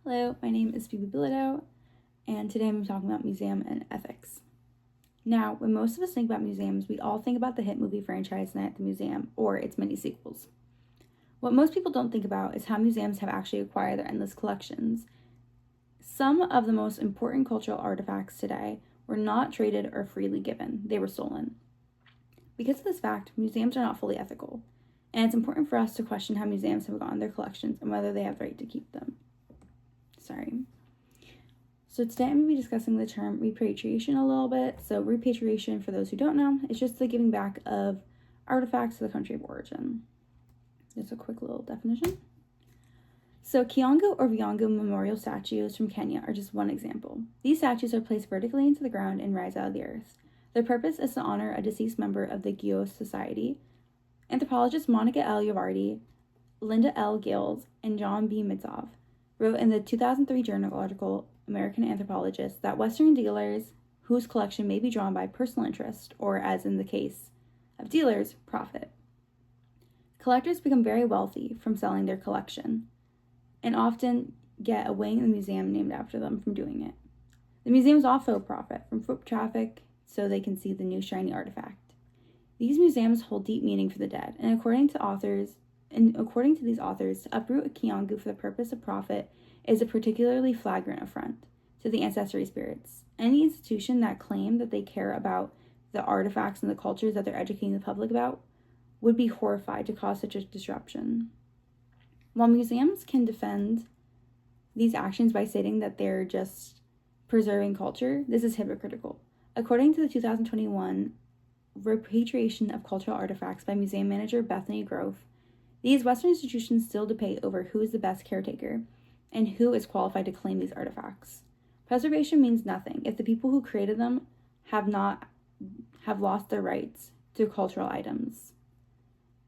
Hello, my name is Phoebe Bilodeau, and today I'm talking about museum and ethics. Now, when most of us think about museums, we all think about the hit movie franchise Night at the Museum or its many sequels. What most people don't think about is how museums have actually acquired their endless collections. Some of the most important cultural artifacts today were not traded or freely given, they were stolen. Because of this fact, museums are not fully ethical, and it's important for us to question how museums have gotten their collections and whether they have the right to keep them. So today I'm going to be discussing the term repatriation a little bit. So repatriation, for those who don't know, is just the giving back of artifacts to the country of origin. Just a quick little definition. So Kiongo or Viongo memorial statues from Kenya are just one example. These statues are placed vertically into the ground and rise out of the earth. Their purpose is to honor a deceased member of the Gios Society. Anthropologists Monica L. Yavardi, Linda L. Gills, and John B. Mitzov wrote in the 2003 journal article American Anthropologists that Western dealers whose collection may be drawn by personal interest, or as in the case of dealers, profit. Collectors become very wealthy from selling their collection and often get a wing in the museum named after them from doing it. The museums also profit from foot traffic so they can see the new shiny artifact. These museums hold deep meaning for the dead, and according to these authors, to uproot a Kiongu for the purpose of profit is a particularly flagrant affront to the ancestry spirits. Any institution that claim that they care about the artifacts and the cultures that they're educating the public about would be horrified to cause such a disruption. While museums can defend these actions by stating that they're just preserving culture, this is hypocritical. According to the 2021 Repatriation of Cultural Artifacts by museum manager Bethany Grove, these Western institutions still debate over who is the best caretaker and who is qualified to claim these artifacts. Preservation means nothing if the people who created them have lost their rights to cultural items.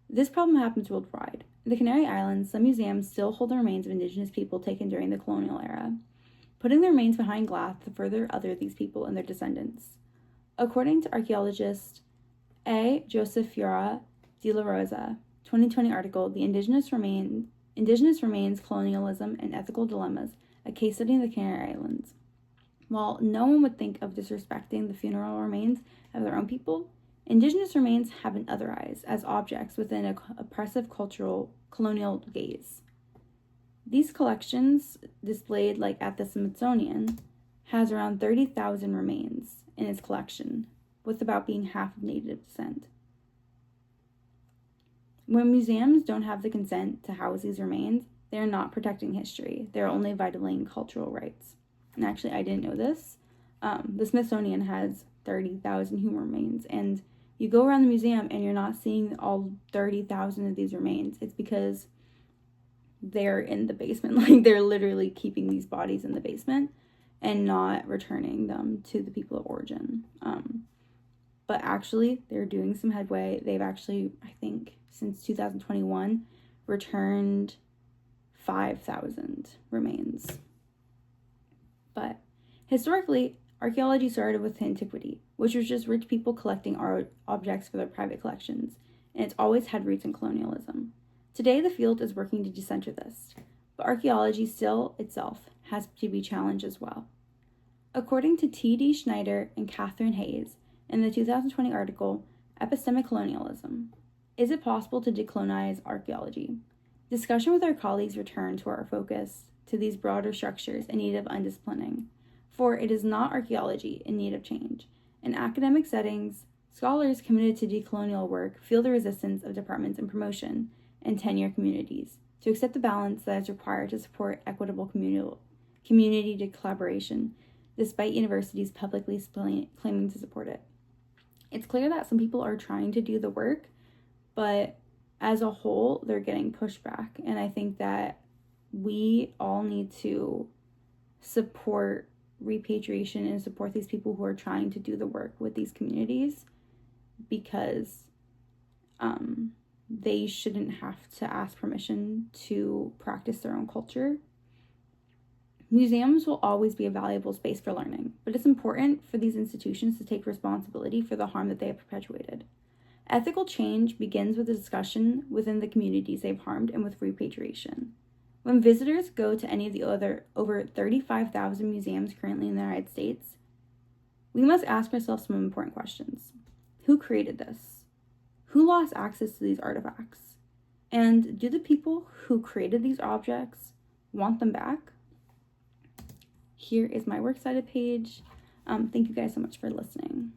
This problem happens worldwide. In the Canary Islands, some museums still hold the remains of indigenous people taken during the colonial era, putting their remains behind glass to further other these people and their descendants. According to archaeologist A. Joseph Fiora de la Rosa, 2020 article, The Indigenous Remains, Colonialism, and Ethical Dilemmas, a case study in the Canary Islands. While no one would think of disrespecting the funeral remains of their own people, indigenous remains have been otherized as objects within an oppressive colonial gaze. These collections, displayed like at the Smithsonian, has around 30,000 remains in its collection, with about being half of native descent. When museums don't have the consent to house these remains, they are not protecting history. They're only vitiating cultural rights. And actually, I didn't know this. The Smithsonian has 30,000 human remains, and you go around the museum and you're not seeing all 30,000 of these remains. It's because they're in the basement. Like, they're literally keeping these bodies in the basement and not returning them to the people of origin. But actually, they're doing some headway. They've actually, I think, since 2021, returned 5,000 remains. But historically, archaeology started with antiquity, which was just rich people collecting art objects for their private collections, and it's always had roots in colonialism. Today, the field is working to decenter this, but archaeology still itself has to be challenged as well. According to T.D. Schneider and Catherine Hayes, in the 2020 article, Epistemic Colonialism, Is It Possible to Decolonize Archaeology? Discussion with our colleagues returned to our focus to these broader structures in need of undisciplining, for it is not archaeology in need of change. In academic settings, scholars committed to decolonial work feel the resistance of departments in promotion and tenure communities to accept the balance that is required to support equitable community collaboration, despite universities publicly claiming to support it. It's clear that some people are trying to do the work, but as a whole, they're getting pushback. And I think that we all need to support repatriation and support these people who are trying to do the work with these communities, because they shouldn't have to ask permission to practice their own culture. Museums will always be a valuable space for learning, but it's important for these institutions to take responsibility for the harm that they have perpetuated. Ethical change begins with a discussion within the communities they've harmed and with repatriation. When visitors go to any of the other over 35,000 museums currently in the United States, we must ask ourselves some important questions. Who created this? Who lost access to these artifacts? And do the people who created these objects want them back? Here is my works cited page. Thank you guys so much for listening.